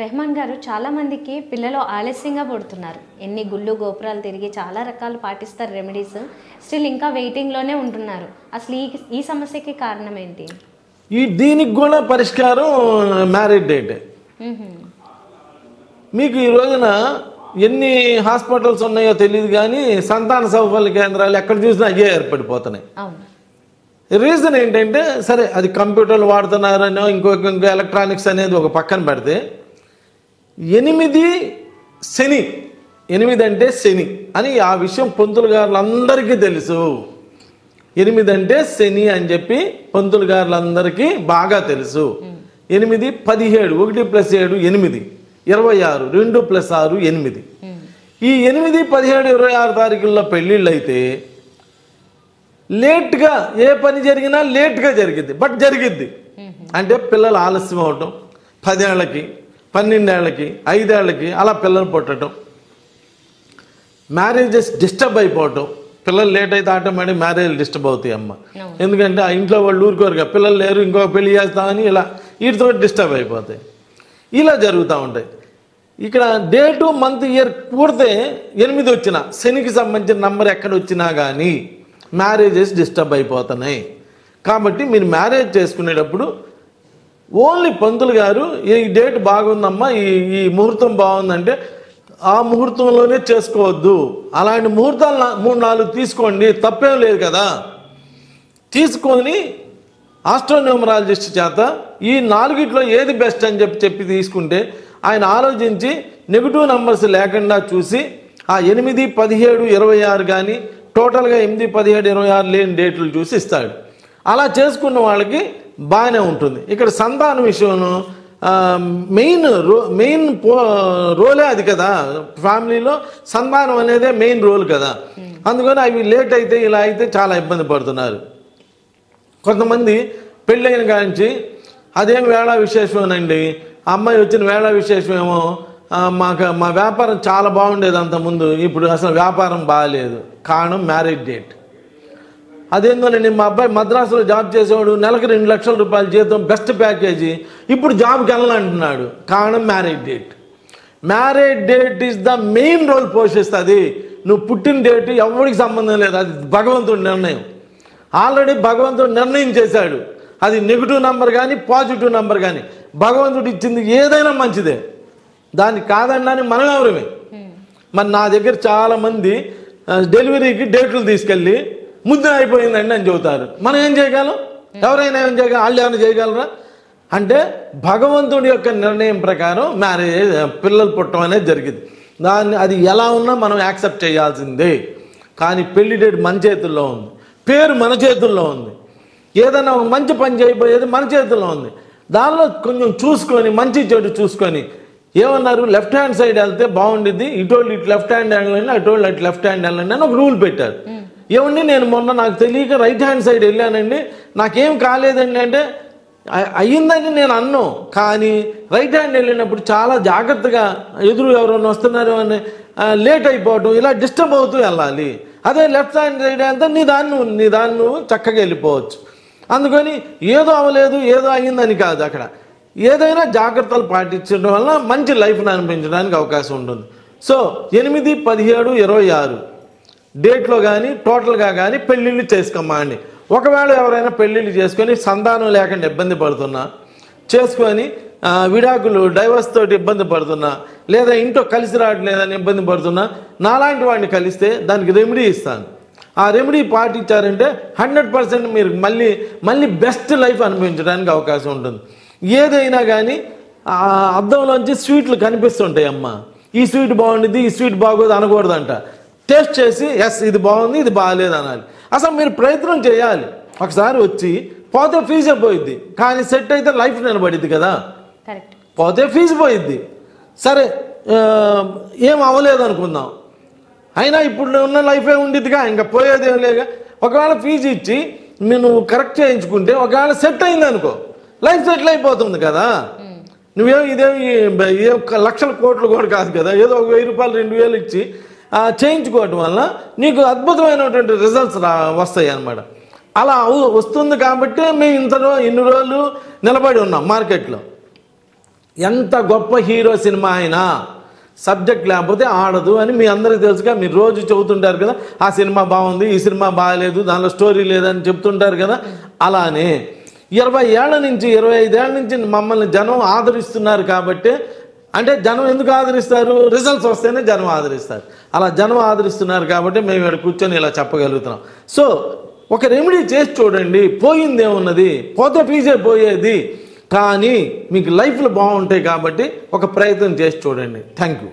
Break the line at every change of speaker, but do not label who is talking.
రెహమాన్ గారు, చాలామందికి పిల్లలు ఆలస్యంగా పుడుతున్నారు. ఎన్ని గుళ్ళు గోపురాలు తిరిగి చాలా రకాలు పాటిస్తారు రెమెడీస్. స్టిల్ ఇంకా వెయిటింగ్లోనే ఉంటున్నారు. అసలు ఈ సమస్యకి కారణం ఏంటి?
దీనికి కూడా పరిష్కారం మ్యారేజ్ డేట్. మీకు ఈ రోజున ఎన్ని హాస్పిటల్స్ ఉన్నాయో తెలియదు, కానీ సంతాన సౌకర్య కేంద్రాలు ఎక్కడ చూసినా అయ్యే ఏర్పడిపోతున్నాయి. రీజన్ ఏంటంటే, సరే అది కంప్యూటర్లు వాడుతున్నారనో ఇంకో ఎలక్ట్రానిక్స్ అనేది ఒక పక్కన పెడితే, 8 శని, 8 అంటే శని అని ఆ విషయం పంతులు గారులందరికీ తెలుసు. 8 అంటే శని అని చెప్పి పంతులు గారులందరికీ బాగా తెలుసు. 8, 17, 1 + 7 8, 26, 2 + 6 8. ఈ 8, 17, 26 తారీఖుల్లో పెళ్ళిళ్ళు అయితే లేట్గా ఏ పని జరిగినా లేట్గా జరిగిద్ది, బట్ జరిగిద్ది. అంటే పిల్లలు ఆలస్యం అవటం, 10 ఏళ్ళకి, 12 ఏళ్ళకి, 5 ఏళ్ళకి అలా పిల్లలు పుట్టడం, మ్యారేజెస్ డిస్టర్బ్ అయిపోవటం. పిల్లలు లేట్ అయితే ఆటోమేటిక్ మ్యారేజ్ డిస్టర్బ్ అవుతాయి అమ్మ. ఎందుకంటే ఆ ఇంట్లో వాళ్ళు ఊరుకోరుగా, పిల్లలు లేరు ఇంకొక పెళ్లి చేస్తామని ఇలా వీటితో డిస్టర్బ్ అయిపోతాయి. ఇలా జరుగుతూ ఉంటాయి. ఇక్కడ డేటు, మంత్, ఇయర్ కూడితే 8 వచ్చినా, శనికి సంబంధించిన నంబర్ ఎక్కడ వచ్చినా కానీ మ్యారేజెస్ డిస్టర్బ్ అయిపోతున్నాయి. కాబట్టి మీరు మ్యారేజ్ చేసుకునేటప్పుడు ఓన్లీ పంతులు గారు ఈ డేట్ బాగుందమ్మా, ఈ ముహూర్తం బాగుందంటే ఆ ముహూర్తంలోనే చేసుకోవద్దు. అలాంటి ముహూర్తాలు 3-4 తీసుకోండి, తప్పేం లేదు కదా. తీసుకొని ఆస్ట్రోన్యూమరాలజిస్ట్ చేత ఈ 4గిట్లో ఏది బెస్ట్ అని చెప్పి తీసుకుంటే ఆయన ఆలోచించి నెగిటివ్ నంబర్స్ లేకుండా చూసి ఆ 8, 17, 26 కానీ టోటల్గా 8, 17, 26 లేని డేట్లు చూసి ఇస్తాడు. అలా చేసుకున్న వాళ్ళకి బాగానే ఉంటుంది. ఇక్కడ సంతాన విషయంలో మెయిన్ రోలే అది కదా. ఫ్యామిలీలో సంతానం అనేదే మెయిన్ రోల్ కదా. అందుకని అవి లేట్ అయితే ఇలా అయితే చాలా ఇబ్బంది పడుతున్నారు. కొంతమంది పెళ్ళైన కానించి అదేం వేళ విశేషమేనండి, అమ్మాయి వచ్చిన వేళ విశేషమేమో, మా వ్యాపారం చాలా బాగుండేది అంతకుముందు, ఇప్పుడు అసలు వ్యాపారం బాగాలేదు. కారణం మ్యారేజ్ డేట్. అదేందోనండి, మా అబ్బాయి మద్రాసులో జాబ్ చేసేవాడు, నెలకు 2 లక్షల రూపాయల జీతం, బెస్ట్ ప్యాకేజీ, ఇప్పుడు జాబ్కి వెళ్ళాలంటున్నాడు. కారణం marriage date. Marriage date is the main role పోషిస్తుంది. నువ్వు పుట్టిన డేట్ ఎవరికి సంబంధం లేదు, అది భగవంతుడి నిర్ణయం. ఆల్రెడీ భగవంతుడు నిర్ణయం చేశాడు. అది నెగిటివ్ నంబర్ కానీ పాజిటివ్ నంబర్ కానీ భగవంతుడు ఇచ్చింది ఏదైనా మంచిదే. దాన్ని కాదనని మనం ఎవరమే. మరి నా దగ్గర చాలామంది డెలివరీకి డేట్లు తీసుకెళ్ళి ముద్ద అయిపోయిందండి అని చెబుతారు. మనం ఏం చేయగలం? ఎవరైనా ఏం చేయగలం? వాళ్ళు ఏమైనా చేయగలరా? అంటే భగవంతుడి యొక్క నిర్ణయం ప్రకారం మ్యారేజ్ పిల్లలు పుట్టడం అనేది జరిగింది. అది ఎలా ఉన్నా మనం యాక్సెప్ట్ చేయాల్సిందే. కానీ పెళ్లి డేట్ మన చేతుల్లో ఉంది, పేరు మన చేతుల్లో ఉంది, ఏదైనా ఒక మంచి పని చేయబోయేది మన చేతుల్లో ఉంది. దానిలో కొంచెం చూసుకొని, మంచి చెడు చూసుకొని, ఏమన్నారు, లెఫ్ట్ హ్యాండ్ సైడ్ వెళ్తే బాగుండిద్ది, ఇటోళ్ళు ఇటు లెఫ్ట్ హ్యాండ్ వెళ్ళండి, అటోళ్ళు అటు లెఫ్ట్ హ్యాండ్ వెళ్ళండి అని ఒక రూల్ పెట్టారు. ఏమండి, నేను మొన్న నాకు తెలియక రైట్ హ్యాండ్ సైడ్ వెళ్ళానండి, నాకేం కాలేదండి అంటే అయ్యిందని నేను అన్నాను. కానీ రైట్ హ్యాండ్ వెళ్ళినప్పుడు చాలా జాగ్రత్తగా ఎదురు ఎవరైనా వస్తున్నారు అని లేట్ అయిపోవటం, ఇలా డిస్టర్బ్ అవుతూ వెళ్ళాలి. అదే లెఫ్ట్ హ్యాండ్ సైడ్ వెళ్తే నీ దాన్ని నువ్వు చక్కగా వెళ్ళిపోవచ్చు. అందుకని ఏదో అవ్వలేదు, ఏదో అయ్యిందని కాదు. అక్కడ ఏదైనా జాగ్రత్తలు పాటించడం వల్ల మంచి లైఫ్ని అనిపించడానికి అవకాశం ఉంటుంది. సో 8, 17, 26 డేట్లో కానీ టోటల్గా కానీ పెళ్ళిళ్ళు చేసుకోమా అండి. ఒకవేళ ఎవరైనా పెళ్ళిళ్ళు చేసుకొని సంతానం లేకుండా ఇబ్బంది పడుతున్నా, చేసుకొని విడాకులు డైవర్స్ తోటి ఇబ్బంది పడుతున్నా, లేదా ఇంట్లో కలిసి రావట్లేదని ఇబ్బంది పడుతున్నా, నాలాంటి వాడిని కలిస్తే దానికి రెమెడీ ఇస్తాను. ఆ రెమెడీ పాటించారంటే 100% మీరు మళ్ళీ బెస్ట్ లైఫ్ అనుభవించడానికి అవకాశం ఉంటుంది. ఏదైనా కానీ అద్దంలోంచి స్వీట్లు కనిపిస్తుంటాయి. అమ్మ, ఈ స్వీట్ బాగుండిద్ది, ఈ స్వీట్ బాగోదు అనకూడదంట. టేస్ట్ చేసి ఎస్ ఇది బాగుంది, ఇది బాగాలేదు అనాలి. అసలు మీరు ప్రయత్నం చేయాలి. ఒకసారి వచ్చి పోతే ఫీజే పోయిద్ది, కానీ సెట్ అయితే లైఫ్ నిలబడిద్ది కదా. పోతే ఫీజు పోయిద్ది, సరే ఏం అవ్వలేదు అనుకుందాం, అయినా ఇప్పుడు ఉన్న లైఫే ఉండిద్దిగా, ఇంకా పోయేదేం లేగా. ఒకవేళ ఫీజు ఇచ్చి నువ్వు కరెక్ట్ చేయించుకుంటే ఒకవేళ సెట్ అయింది అనుకో, లైఫ్ సెటిల్ అయిపోతుంది కదా. ఇదేమి లక్షల కోట్లు కూడా కాదు కదా. ఏదో 1000 రూపాయలు 2000 ఇచ్చి చేయించుకోవటం వల్ల నీకు అద్భుతమైనటువంటి రిజల్ట్స్ వస్తాయి అన్నమాట. అలా వస్తుంది కాబట్టి మేము ఇన్ని రోజులు నిలబడి ఉన్నాం మార్కెట్లో. ఎంత గొప్ప హీరో సినిమా అయినా సబ్జెక్ట్ లేకపోతే ఆడదు అని మీ అందరికీ తెలుసుగా. మీరు రోజు చెబుతుంటారు కదా, ఆ సినిమా బాగుంది, ఈ సినిమా బాగాలేదు, దానిలో స్టోరీ లేదని చెప్తుంటారు కదా. అలానే 20 ఏళ్ల నుంచి 25 ఏళ్ల నుంచి మమ్మల్ని జనం ఆదరిస్తున్నారు కాబట్టి, అంటే జనం ఎందుకు ఆదరిస్తారు? రిజల్ట్స్ వస్తేనే జనం ఆదరిస్తారు. అలా జనం ఆదరిస్తున్నారు కాబట్టి మేము ఇక్కడ కూర్చొని ఇలా చెప్పగలుగుతున్నాం. సో ఒక రెమెడీ చేసి చూడండి, పోయిందేమున్నది, పోతే పీజే పోయేది, కానీ మీకు లైఫ్లో బాగుంటాయి కాబట్టి ఒక ప్రయత్నం చేసి చూడండి. Thank you.